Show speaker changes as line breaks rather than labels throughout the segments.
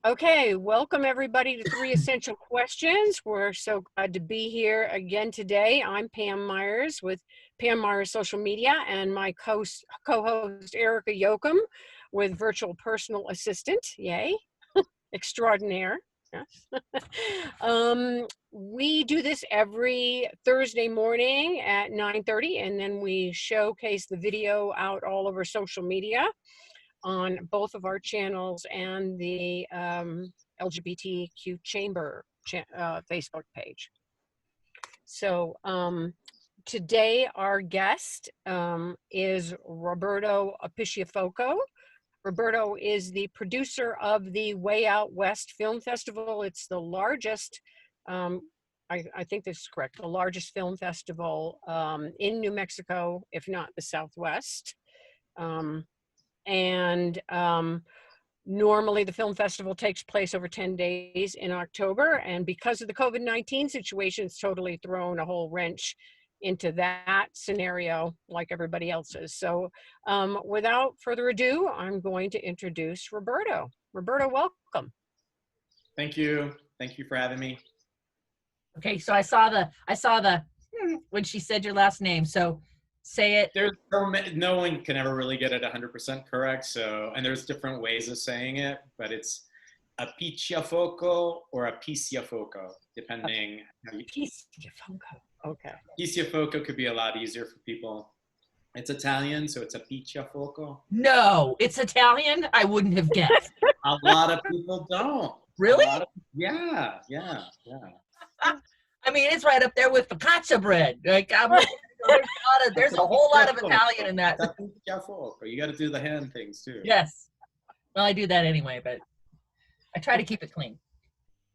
Okay, welcome everybody to Three Essential Questions. We're so glad to be here again today. I'm Pam Myers with Pam Myers Social Media and my co-host Erica Yoakum with Virtual Personal Assistant, yay, extraordinaire. Yes. We do this every Thursday morning at 9:30, and then we showcase the video out all over social media on both of our channels and the LGBTQ Chamber Facebook page. So today our guest is Roberto Appicciafoco. Roberto is the producer of the Way Out West Film Festival. It's the largest, I think this is correct, the largest film festival in New Mexico, if not the Southwest. Normally the film festival takes place over 10 days in October, and because of the COVID-19 situation, it's totally thrown a whole wrench into that scenario like everybody else's. So without further ado, I'm going to introduce Roberto. Roberto, welcome.
Thank you for having me.
Okay, so I saw the when she said your last name, so say it.
There's no one can ever really get it 100% correct. So, and there's different ways of saying it, but it's Appicciafoco or Appicciafoco, depending.
Appicciafoco. Okay.
Appicciafoco could be a lot easier for people. It's Italian, so it's Appicciafoco.
No, it's Italian. I wouldn't have guessed.
A lot of people don't.
Really?
Yeah.
I mean, it's right up there with focaccia bread. Like there's a whole lot of Italian in that.
You got to do the hand things too.
Yes. Well, I do that anyway, but I try to keep it clean.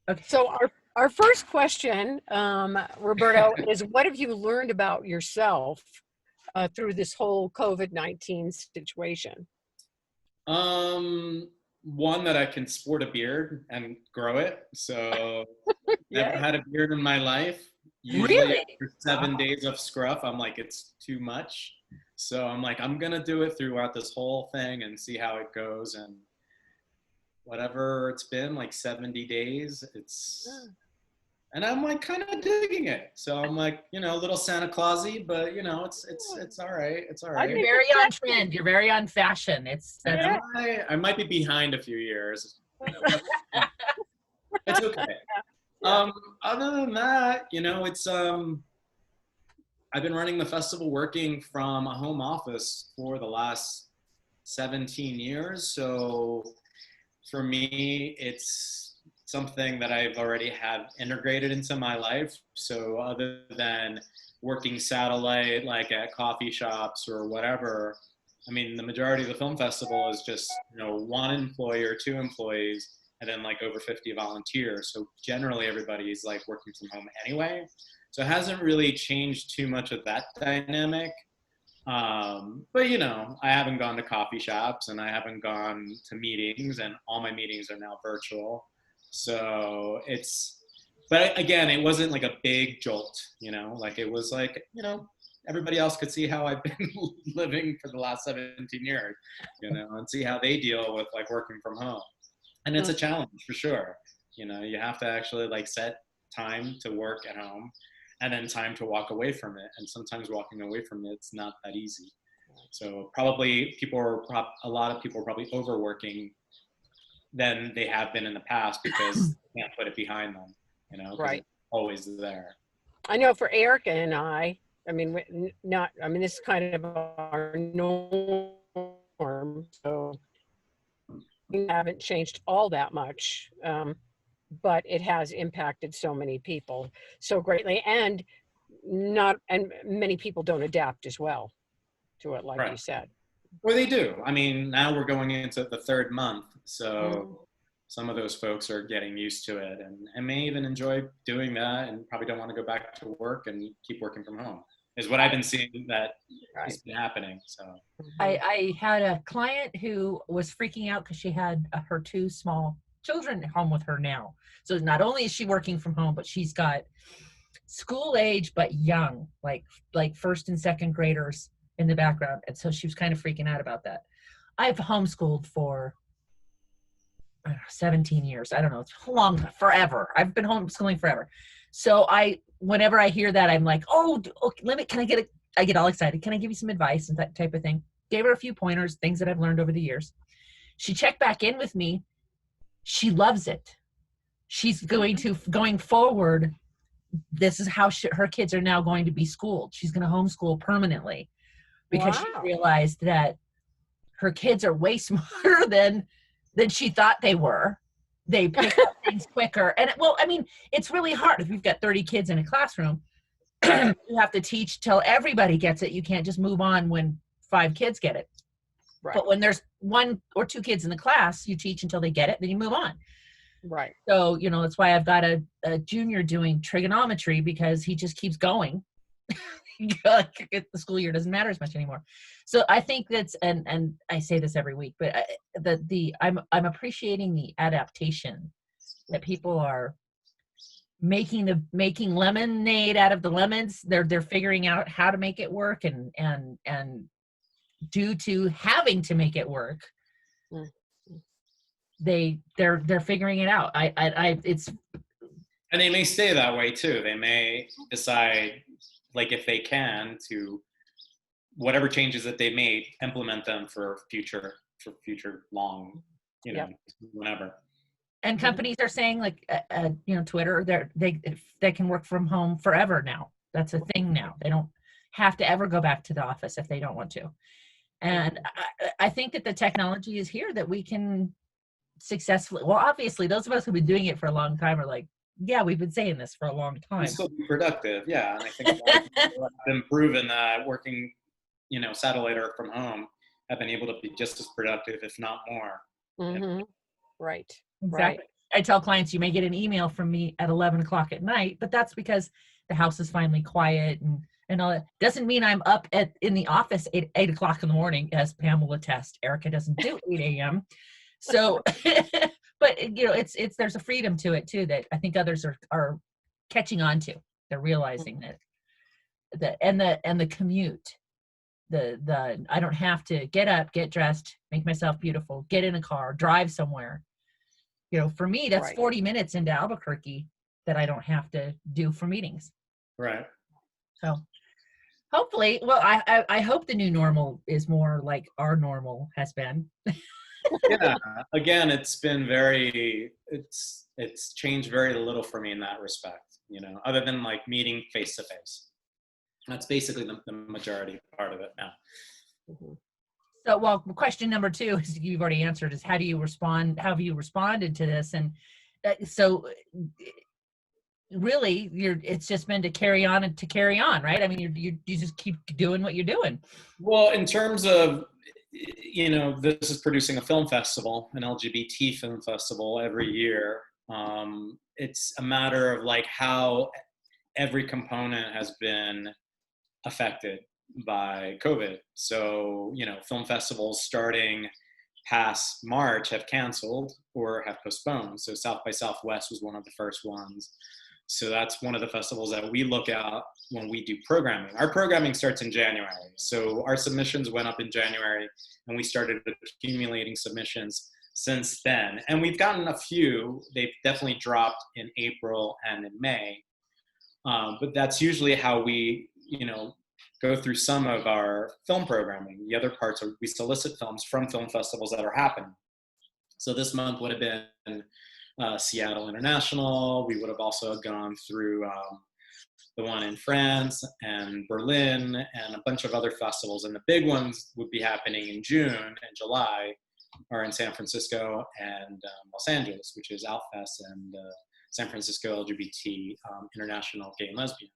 Okay.
So our first question, Roberto, is what have you learned about yourself through this whole COVID-19 situation?
One, that I can sport a beard and grow it. So never had a beard in my life. Usually
Really?
After 7 days of scruff, I'm like, it's too much. So I'm like, I'm going to do it throughout this whole thing and see how it goes. And whatever it's been, like 70 days, and I'm like kind of digging it. So I'm like, a little Santa Claus-y, but it's all right. It's all right.
You're very on trend. You're very on fashion.
I might be behind a few years. It's okay. Other than that, it's I've been running the festival working from a home office for the last 17 years. So for me, it's something that I've already have integrated into my life. So other than working satellite, like at coffee shops or whatever, I mean, the majority of the film festival is just, one employee or two employees, and then like over 50 volunteers. So generally everybody's like working from home anyway. So it hasn't really changed too much of that dynamic. But I haven't gone to coffee shops and I haven't gone to meetings, and all my meetings are now virtual. So but again, it wasn't like a big jolt, like it was like, everybody else could see how I've been living for the last 17 years, and see how they deal with like working from home. And it's a challenge for sure. You have to actually like set time to work at home and then time to walk away from it. And sometimes walking away from it's not that easy. So probably a lot of people are probably overworking than they have been in the past because they can't put it behind them,
Right.
It's always there.
I know for Erica and I mean, this is kind of our norm, so we haven't changed all that much, but it has impacted so many people so greatly, and many people don't adapt as well to it, like
Right.
you said.
Well, they do. I mean, now we're going into the third month, so some of those folks are getting used to it and may even enjoy doing that and probably don't want to go back to work and keep working from home, is what I've been seeing that has been happening. So
I had a client who was freaking out because she had her two small children at home with her now. So not only is she working from home, but she's got school age but young, like first and second graders in the background. And so she was kind of freaking out about that. I've homeschooled for 17 years. I don't know. It's long, forever. I've been homeschooling forever. So whenever I hear that, I'm like, oh, okay, I get all excited. Can I give you some advice and that type of thing? Gave her a few pointers, things that I've learned over the years. She checked back in with me. She loves it. She's going forward. This is how her kids are now going to be schooled. She's going to homeschool permanently because she realized that her kids are way smarter than she thought they were. They pick up things quicker. And it's really hard if you've got 30 kids in a classroom. You have to teach till everybody gets it. You can't just move on when 5 kids get it. Right. But when there's 1 or 2 kids in the class, you teach until they get it, then you move on.
Right.
So, that's why I've got a junior doing trigonometry, because he just keeps going. The school year doesn't matter as much anymore. So I think that's, and I say this every week, but I'm appreciating the adaptation that people are making lemonade out of the lemons. They're figuring out how to make it work, and due to having to make it work, they're figuring it out.
And they may stay that way too. They may decide, like, if they can, to whatever changes that they made, implement them for future long, whenever.
And companies are saying, like, Twitter, they can work from home forever now. That's a thing now. They don't have to ever go back to the office if they don't want to. And I think that the technology is here that we can successfully, well, obviously those of us who've been doing it for a long time are like, yeah, we've been saying this for a long time.
Still be productive, yeah. And I think a lot of people have been proven that working, satellite or from home, have been able to be just as productive, if not more.
Mm-hmm. Right.
Exactly. Right. I tell clients, you may get an email from me at 11 o'clock at night, but that's because the house is finally quiet and all that. Doesn't mean I'm up in the office at 8 o'clock in the morning, as Pam will attest. Erica doesn't do 8 a.m. So, but there's a freedom to it too, that I think others are catching on to. They're realizing that the commute, the I don't have to get up, get dressed, make myself beautiful, get in a car, drive somewhere. For me, that's right. 40 minutes into Albuquerque that I don't have to do for meetings.
Right.
So hopefully, well, I hope the new normal is more like our normal has been.
Yeah. Again, it's changed very little for me in that respect, other than like meeting face to face. That's basically the majority part of it now.
Mm-hmm. So, well, question number 2 is, you've already answered, is how have you responded to this? And so really it's just been to carry on, right? I mean, you just keep doing what you're doing.
Well, in terms of, this is producing a film festival, an LGBT film festival every year. It's a matter of like how every component has been affected by COVID. So, film festivals starting past March have canceled or have postponed. So South by Southwest was one of the first ones. So that's one of the festivals that we look at when we do programming. Our programming starts in January. So our submissions went up in January, and we started accumulating submissions since then. And we've gotten a few. They've definitely dropped in April and in May. But that's usually how we, go through some of our film programming. The other parts are we solicit films from film festivals that are happening. So this month would have been Seattle International. We would have also gone through the one in France and Berlin and a bunch of other festivals. And the big ones would be happening in June and July, are in San Francisco and Los Angeles, which is Outfest and San Francisco LGBT International Gay and Lesbian.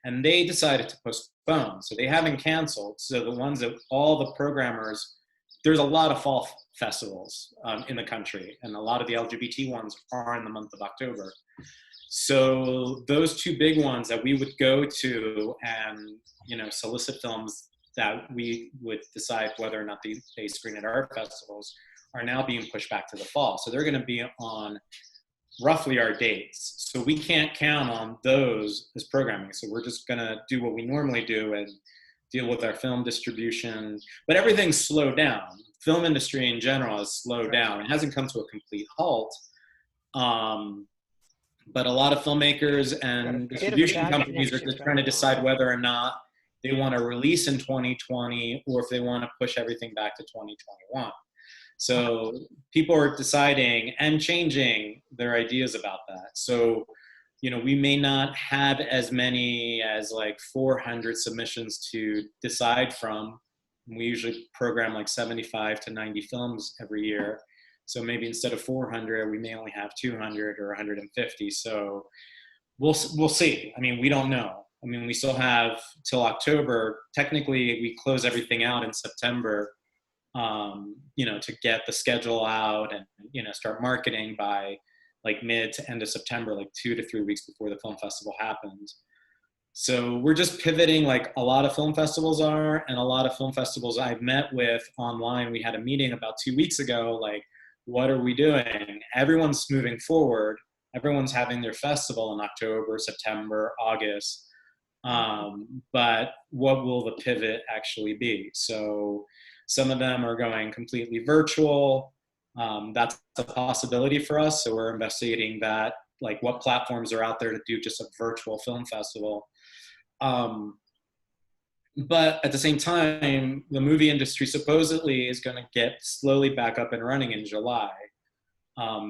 And they decided to postpone. So they haven't canceled. So the ones that all the programmers, there's a lot of fall festivals in the country, and a lot of the LGBT ones are in the month of October. So those 2 big ones that we would go to and, solicit films that we would decide whether or not they screen at our festivals are now being pushed back to the fall. So they're going to be on roughly our dates. So we can't count on those as programming. So we're just going to do what we normally do and deal with our film distribution. But everything's slowed down. film industry in general has slowed down. It hasn't come to a complete halt. But a lot of filmmakers and distribution companies are just trying to decide whether or not they want to release in 2020 or if they want to push everything back to 2021. So people are deciding and changing their ideas about that. So, you know, we may not have as many as like 400 submissions to decide from. We usually program like 75 to 90 films every year. So maybe instead of 400, we may only have 200 or 150. So we'll see. I mean, we don't know. I mean, we still have till October. Technically, we close everything out in September, you know, to get the schedule out and, you know, start marketing by like mid to end of September, like 2 to 3 weeks before the film festival happens. So we're just pivoting like a lot of film festivals are, and a lot of film festivals I've met with online. We had a meeting about 2 weeks ago, like, what are we doing? Everyone's moving forward. Everyone's having their festival in October, September, August. But what will the pivot actually be? So some of them are going completely virtual. That's a possibility for us. So we're investigating that, like what platforms are out there to do just a virtual film festival. But at the same time, the movie industry supposedly is going to get slowly back up and running in July,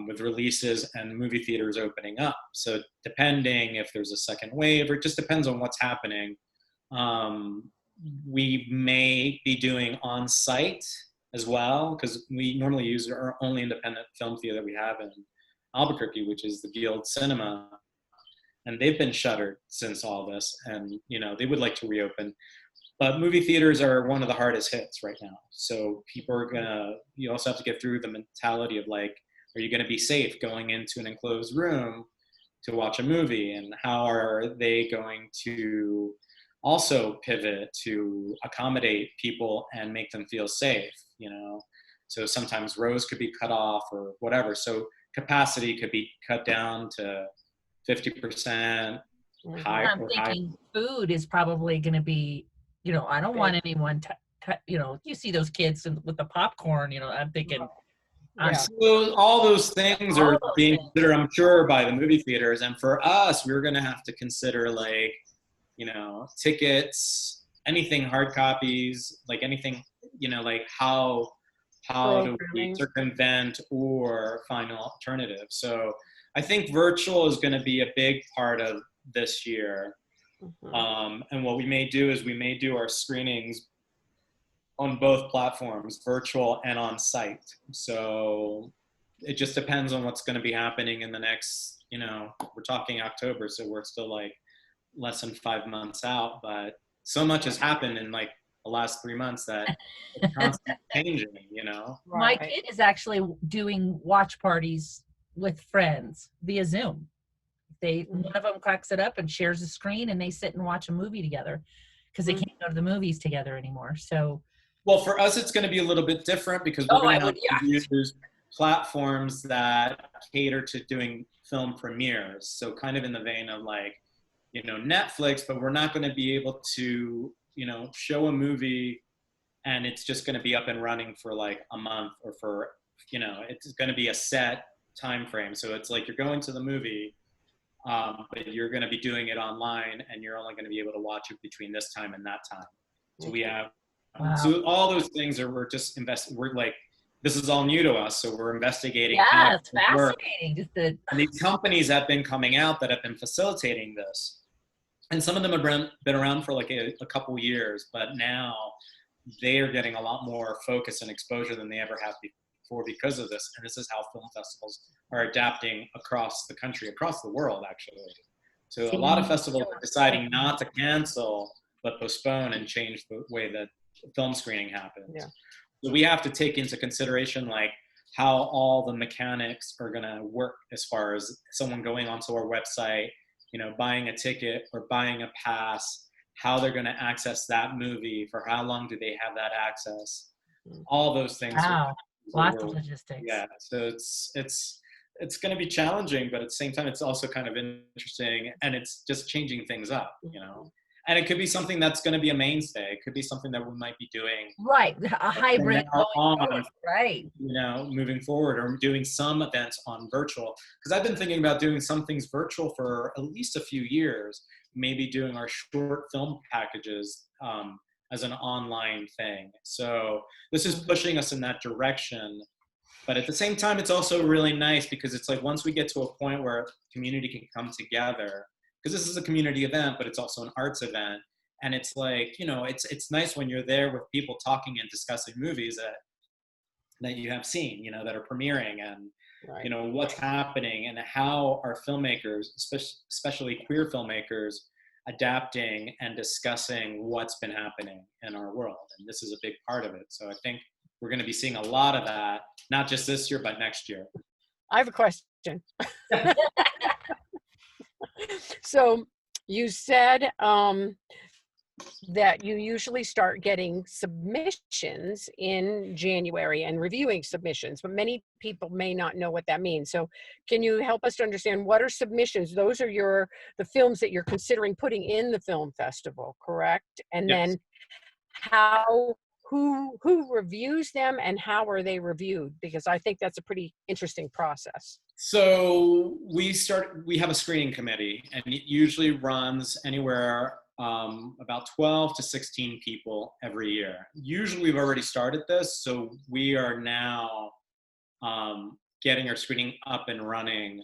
with releases and movie theaters opening up. So depending if there's a second wave, or it just depends on what's happening, we may be doing on-site as well, because we normally use our only independent film theater that we have in Albuquerque, which is the Guild Cinema, and they've been shuttered since all this, and you know they would like to reopen. But movie theaters are one of the hardest hits right now. So people are you also have to get through the mentality of like, are you gonna be safe going into an enclosed room to watch a movie? And how are they going to also pivot to accommodate people and make them feel safe, you know? So sometimes rows could be cut off or whatever. So capacity could be cut down to 50%.
I'm thinking food is probably gonna be, you know, I don't want anyone you know, you see those kids with the popcorn, you know, I'm thinking.
So all those things are being considered, I'm sure, by the movie theaters. And for us, we're going to have to consider, like, you know, tickets, anything, hard copies, like anything, you know, like how do we circumvent or find an alternative? So I think virtual is going to be a big part of this year. And what we may do is we may do our screenings on both platforms, virtual and on site. So it just depends on what's going to be happening in the next, you know, we're talking October, so we're still like less than 5 months out, but so much has happened in like the last 3 months that it's constantly changing, you know?
My kid is actually doing watch parties with friends via Zoom. One of them cracks it up and shares a screen, and they sit and watch a movie together because they can't go to the movies together anymore. So,
well, for us, it's going to be a little bit different because we're going to have to use platforms that cater to doing film premieres. So kind of in the vein of like, you know, Netflix, but we're not going to be able to, you know, show a movie and it's just going to be up and running for like a month, or for, you know, it's going to be a set time frame. So it's like you're going to the movie, but you're going to be doing it online, and you're only going to be able to watch it between this time and that time. So we have, so all those things are, we're like, this is all new to us. So we're investigating.
Yeah, it's fascinating.
And these companies have been coming out that have been facilitating this. And some of them have been around for like a couple years, but now they are getting a lot more focus and exposure than they ever have before because of this. And this is how film festivals are adapting across the country, across the world, actually. So a lot of festivals are deciding not to cancel, but postpone and change the way that film screening happens. Yeah. So we have to take into consideration like how all the mechanics are going to work, as far as someone going onto our website, you know, buying a ticket or buying a pass, how they're going to access that movie, for how long do they have that access, all those things.
Wow, lots of logistics.
Yeah, so it's going to be challenging, but at the same time, it's also kind of interesting, and it's just changing things up, you know. And it could be something that's going to be a mainstay. It could be something that we might be doing
Right, a hybrid
from now
going
on,
forward. Right.
moving forward, or doing some events on virtual. Because I've been thinking about doing some things virtual for at least a few years, maybe doing our short film packages as an online thing. So this is pushing us in that direction. But at the same time, it's also really nice because it's like once we get to a point where community can come together, because this is a community event, but it's also an arts event. And it's like, it's nice when you're there with people talking and discussing movies that you have seen, that are premiering, and,
Right.
what's happening and how our filmmakers, especially queer filmmakers, adapting and discussing what's been happening in our world. And this is a big part of it. So I think we're going to be seeing a lot of that, not just this year, but next year.
I have a question. So you said that you usually start getting submissions in January and reviewing submissions, but many people may not know what that means. So can you help us to understand what are submissions? Those are the films that you're considering putting in the film festival, correct? And
Yes.
then who reviews them and how are they reviewed? Because I think that's a pretty interesting process.
So we have a screening committee, and it usually runs anywhere about 12 to 16 people every year. Usually we've already started this, so we are now getting our screening up and running,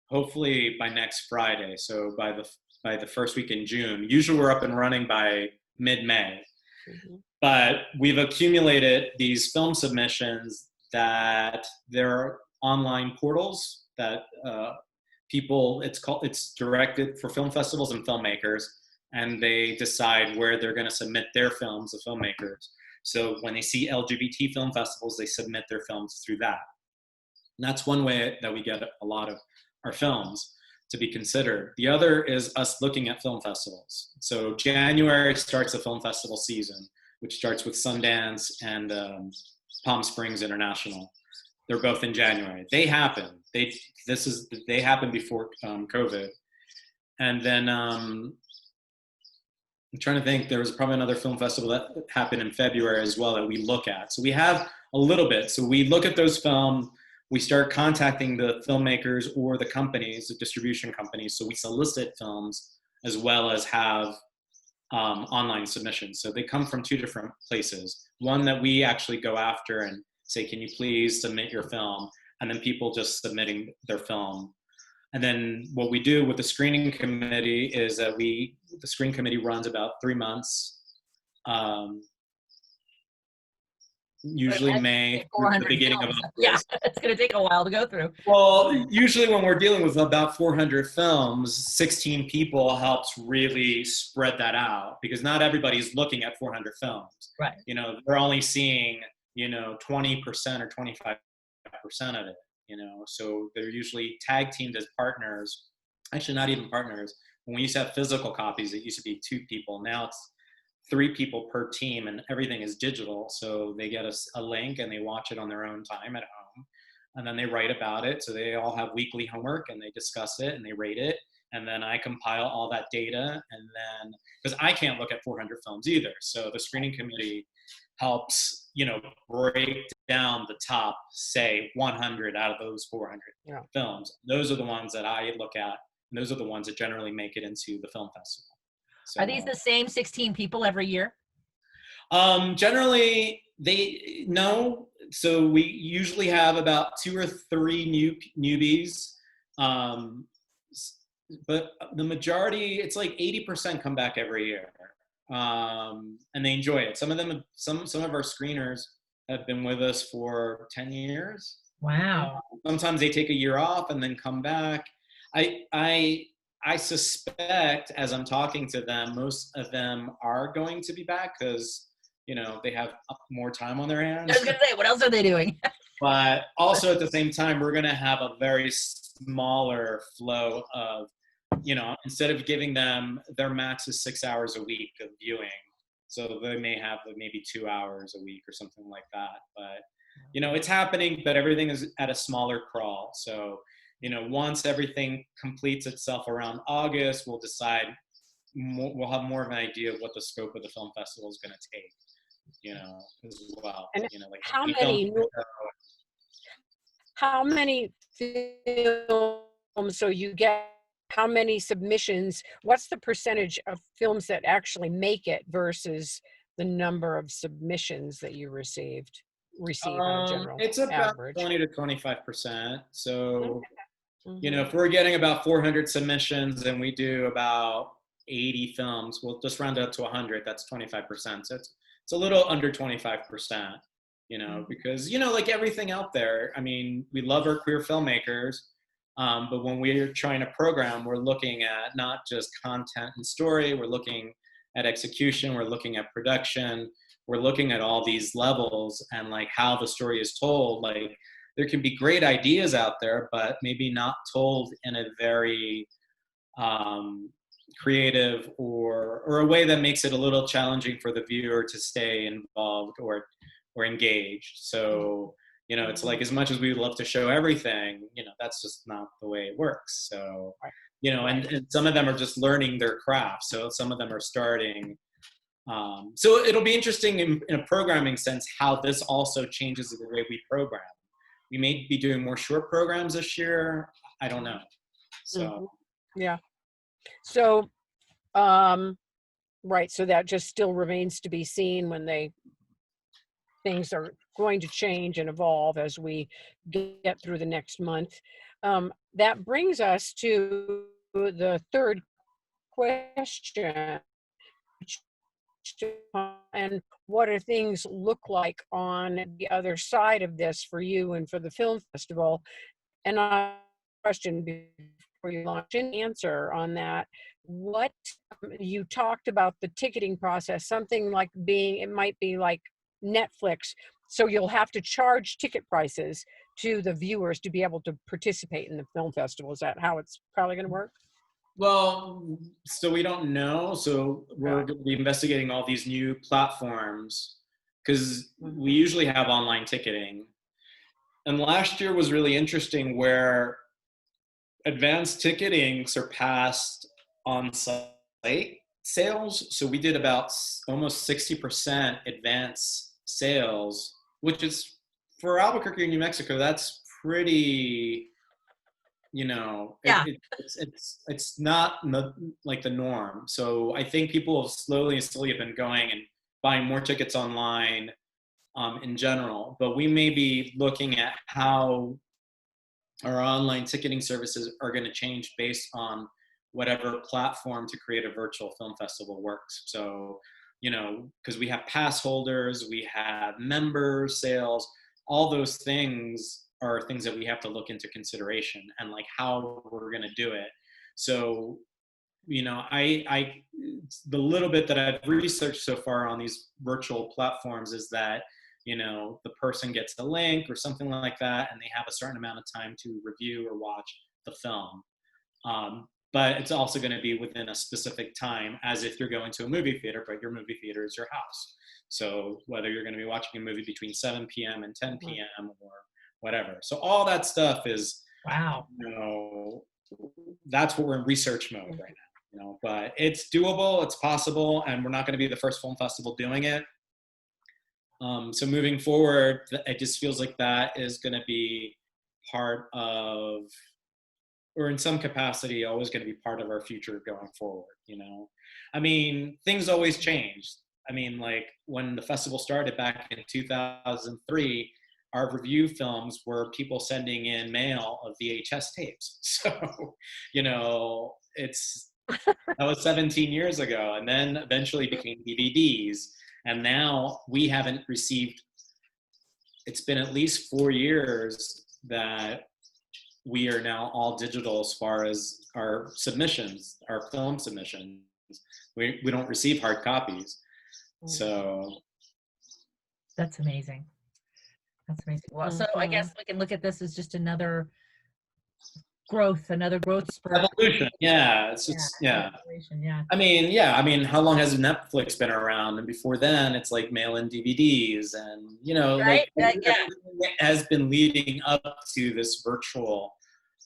hopefully by next Friday. So by the first week in June. Usually we're up and running by mid-May. Mm-hmm. But we've accumulated these film submissions that there are online portals that it's directed for film festivals and filmmakers, and they decide where they're going to submit their films, the filmmakers. So when they see LGBT film festivals, they submit their films through that. And that's one way that we get a lot of our films to be considered. The other is us looking at film festivals. So January starts the film festival season, which starts with Sundance and Palm Springs International. They're both in January. They happen. They happened before COVID. And then I'm trying to think, there was probably another film festival that happened in February as well that we look at. So we have a little bit. So we look at those films, we start contacting the filmmakers or the companies, the distribution companies. So we solicit films as well as have online submissions. So they come from two different places. One that we actually go after and say, can you please submit your film? And then people just submitting their film. And then what we do with the screening committee is that the screening committee runs about 3 months, usually May, the beginning
films.
of August.
Yeah, it's going to take a while to go through.
Well, usually when we're dealing with about 400 films, 16 people helps really spread that out, because not everybody's looking at 400 films.
Right.
They're only seeing, 20% or 25% of it, so they're usually tag teamed as partners. Actually, not even partners. When we used to have physical copies, it used to be 2 people. Now it's 3 people per team, and everything is digital. So they get a link and they watch it on their own time at home. And then they write about it. So they all have weekly homework and they discuss it and they rate it. And then I compile all that data. And then, because I can't look at 400 films either. So the screening committee helps, break down the top, say 100 out of those 400 films. Those are the ones that I look at. And those are the ones that generally make it into the film festival. So,
are these the same 16 people every year?
Generally, no. So we usually have about 2 or 3 newbies. But the majority, it's like 80% come back every year. And they enjoy it. Some of them, some of our screeners have been with us for 10 years.
Wow.
Sometimes they take a year off and then come back. I suspect, as I'm talking to them, most of them are going to be back because, they have more time on their hands.
I was going to say, what else are they doing?
But also at the same time, we're going to have a very smaller flow of, instead of giving them, their max is 6 hours a week of viewing. So they may have maybe 2 hours a week or something like that. But, it's happening, but everything is at a smaller crawl. So, once everything completes itself around August, we'll decide we'll have more of an idea of what the scope of the film festival is going to take, as well.
And
Like
how many films, so you get how many submissions, what's the percentage of films that actually make it versus the number of submissions that you receive on a general
it's about
average?
20 to 25%. So,
Okay.
if we're getting about 400 submissions and we do about 80 films, we'll just round it up to 100. That's 25%. So it's a little under 25%, because, like everything out there, I mean, we love our queer filmmakers, but when we're trying to program, we're looking at not just content and story, we're looking at execution, we're looking at production, we're looking at all these levels and like how the story is told. Like there can be great ideas out there, but maybe not told in a very creative or a way that makes it a little challenging for the viewer to stay involved or engaged. So, it's like as much as we would love to show everything, that's just not the way it works. So, and some of them are just learning their craft. So some of them are starting. So it'll be interesting in a programming sense how this also changes the way we program. We may be doing more short programs this year. I don't know. So
yeah. So right. So that just still remains to be seen when things are going to change and evolve as we get through the next month. That brings us to the third question. And what do things look like on the other side of this for you and for the film festival? And a question before you launch an answer on that. What you talked about the ticketing process, something like it might be like Netflix. So you'll have to charge ticket prices to the viewers to be able to participate in the film festival. Is that how it's probably going to work?
Well, so we don't know. So we're going to be investigating all these new platforms because we usually have online ticketing. And last year was really interesting where advanced ticketing surpassed on-site sales. So we did about almost 60% advance sales, which is for Albuquerque, New Mexico, that's pretty, it's not like the norm. So I think people slowly have been going and buying more tickets online in general, but we may be looking at how our online ticketing services are going to change based on whatever platform to create a virtual film festival works. So, because we have pass holders, we have member sales, all those things are things that we have to look into consideration and like how we're going to do it. So, the little bit that I've researched so far on these virtual platforms is that, the person gets a link or something like that, and they have a certain amount of time to review or watch the film. But it's also going to be within a specific time as if you're going to a movie theater, but your movie theater is your house. So whether you're going to be watching a movie between 7 p.m. and 10 p.m. or whatever. So all that stuff is,
wow.
That's what we're in research mode right now, but it's doable, it's possible, and we're not going to be the first film festival doing it. So moving forward, it just feels like that is going to be part of, or in some capacity, always going to be part of our future going forward, I mean, things always change. I mean, like when the festival started back in 2003, our review films were people sending in mail of VHS tapes. So, that was 17 years ago, and then eventually became DVDs. And now we haven't received, it's been at least 4 years that we are now all digital as far as our submissions, our film submissions. We don't receive hard copies. So.
That's amazing. That's amazing. Well, so I guess we can look at this as just another growth spurt.
Evolution, yeah. It's just, yeah. I mean, how long has Netflix been around? And before then, it's like mail-in DVDs, and
right?
like everything has been leading up to this virtual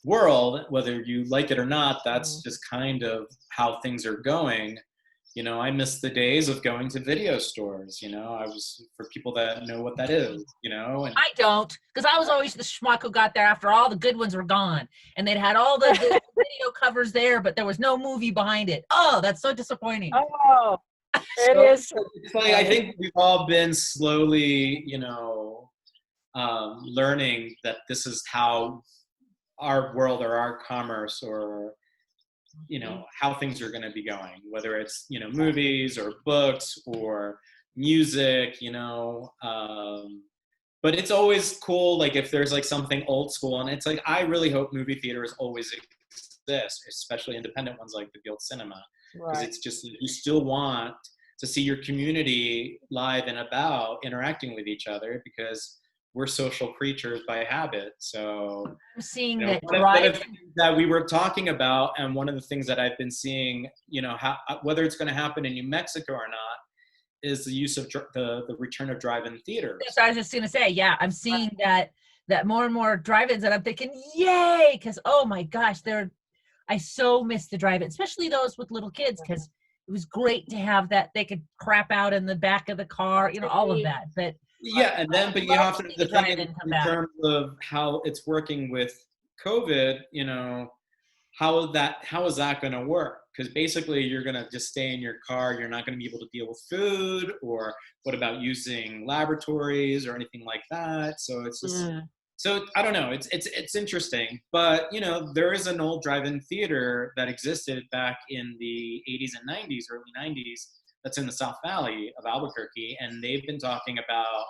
world, whether you like it or not. That's just kind of how things are going. You know, I miss the days of going to video stores. You know, I was, for people that know what that is, you know. And
I don't, because I was always the schmuck who got there after all the good ones were gone, and they'd had all the video covers there, but there was no movie behind it. Oh, that's so disappointing.
Oh, it
so
is.
it's funny. I think we've all been slowly, you know, learning that this is how our world or our commerce or, you know, how things are going to be going, whether it's, you know, movies or books or music, you know. But it's always cool, like if there's like something old school, and it's like, I really hope movie theaters always exist, especially independent ones like the Guild Cinema, because it's just, you still want to see your community live and about interacting with each other, because we're social creatures by habit. So
I'm seeing
you know,
that
one of the things that we were talking about, and one of the things that I've been seeing, you know, how, whether it's going to happen in New Mexico or not, is the use of the return of drive-in theaters.
Yes, I was just gonna say, yeah, I'm seeing that more and more drive-ins, and I'm thinking, yay, because oh my gosh, I so miss the drive-in, especially those with little kids, because it was great to have that they could crap out in the back of the car, you know, all of that. But
yeah, and then but you have to, the thing in
back.
terms of how it's working with COVID, you know, how is that going to work? Because basically you're going to just stay in your car. You're not going to be able to deal with food, or what about using laboratories or anything like that? So it's just, so I don't know. It's interesting, but you know, there is an old drive-in theater that existed back in the 80s and 90s, early 90s. That's in the South Valley of Albuquerque, and they've been talking about.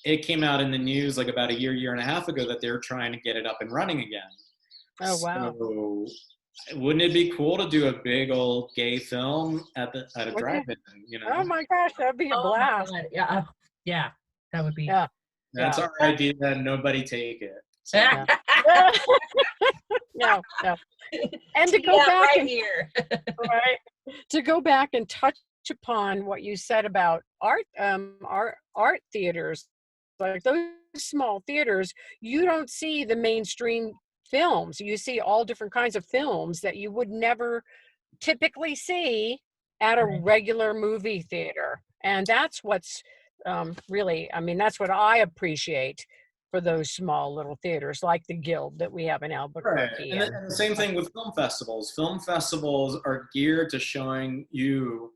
It came out in the news like about a year and a half ago that they're trying to get it up and running again.
Oh, wow.
So, wouldn't it be cool to do a big old gay film at a drive-in? You know?
Oh my gosh, that'd be a blast.
Yeah, yeah, that would be.
Yeah.
That's our idea. Nobody take it. So.
No. And to go back
right
and
here,
right, to go back and touch upon what you said about art theaters, like those small theaters, you don't see the mainstream films. You see all different kinds of films that you would never typically see at a regular movie theater. And that's what's really, I mean, that's what I appreciate for those small little theaters like the Guild that we have in Albuquerque.
Right. And the same thing with film festivals. Film festivals are geared to showing you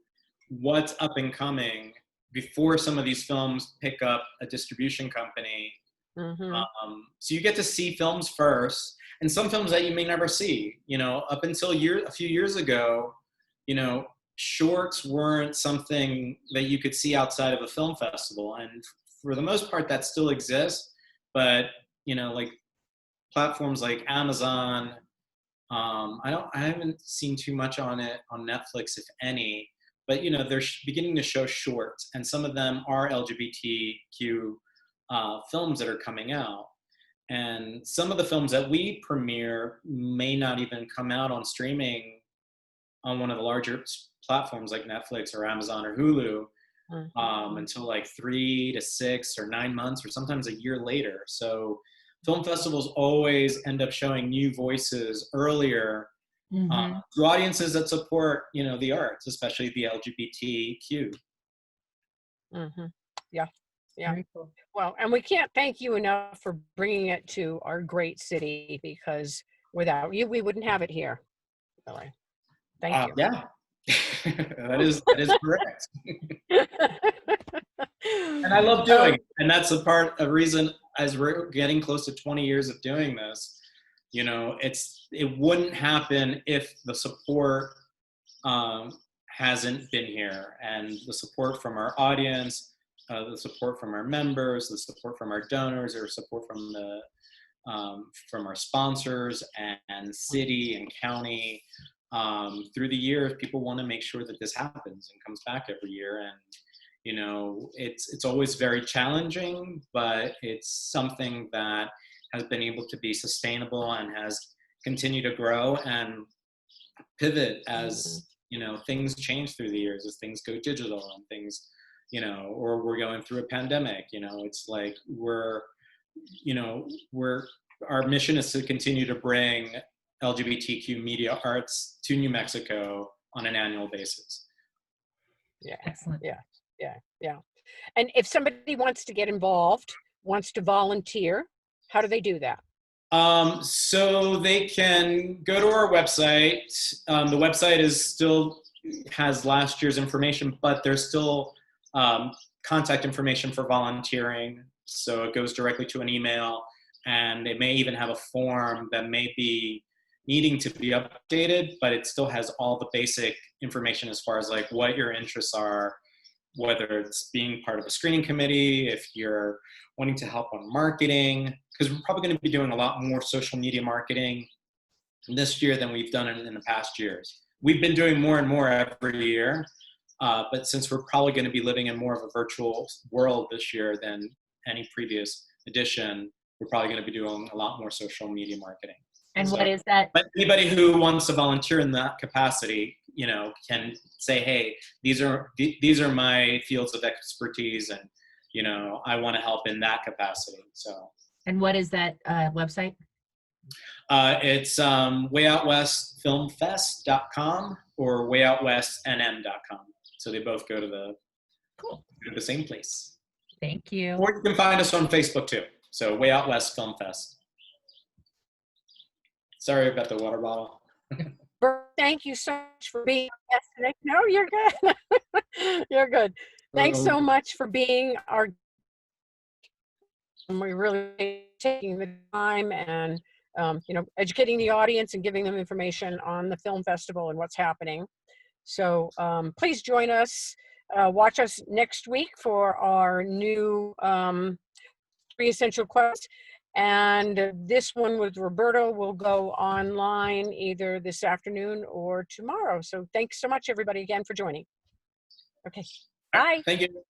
what's up and coming before some of these films pick up a distribution company. So you get to see films first, and some films that you may never see. You know, up until a few years ago, you know, shorts weren't something that you could see outside of a film festival, and for the most part, that still exists. But you know, like platforms like Amazon, I haven't seen too much on it on Netflix, if any. But you know, they're beginning to show shorts, and some of them are LGBTQ films that are coming out. And some of the films that we premiere may not even come out on streaming on one of the larger platforms like Netflix or Amazon or Hulu until like 3 to 6 or 9 months, or sometimes a year later. So film festivals always end up showing new voices earlier to audiences that support, you know, the arts, especially the LGBTQ.
Yeah. Cool. Well, and we can't thank you enough for bringing it to our great city, because without you, we wouldn't have it here. Really. Thank you.
Yeah, that is correct. And I love doing it. And that's a reason, as we're getting close to 20 years of doing this, you know, it wouldn't happen if the support hasn't been here, and the support from our audience, the support from our members, the support from our donors, or support from our sponsors and city and county. Through the years, people want to make sure that this happens and comes back every year. And you know, it's always very challenging, but it's something that has been able to be sustainable and has continued to grow and pivot as, you know, things change through the years, as things go digital and things, you know, or we're going through a pandemic. You know, it's like we're our mission is to continue to bring LGBTQ media arts to New Mexico on an annual basis.
Yeah.
Excellent.
Yeah. And if somebody wants to get involved, wants to volunteer, how do they do that?
So they can go to our website. The website has last year's information, but there's still contact information for volunteering. So it goes directly to an email, and it may even have a form that may be needing to be updated, but it still has all the basic information as far as like what your interests are, whether it's being part of a screening committee, if you're wanting to help on marketing, because we're probably going to be doing a lot more social media marketing this year than we've done in the past years. We've been doing more and more every year, but since we're probably going to be living in more of a virtual world this year than any previous edition, we're probably going to be doing a lot more social media marketing.
And what is that?
But anybody who wants to volunteer in that capacity, can say, hey, these are my fields of expertise, and I want to help in that capacity. So.
And what is that website?
It's wayoutwestfilmfest.com or wayoutwestnm.com. So they both go to the same place.
Thank you.
Or you can find us on Facebook too. So Way Out West Film Fest. Sorry about the water bottle.
Thank you so much for being a guest today. No, you're good. You're good. Thanks so much for being our. And we're really taking the time and educating the audience and giving them information on the film festival and what's happening. So please join us. Watch us next week for our new 3 Essential Quests. And this one with Roberto will go online either this afternoon or tomorrow. So thanks so much, everybody, again for joining. Okay, bye.
Thank you.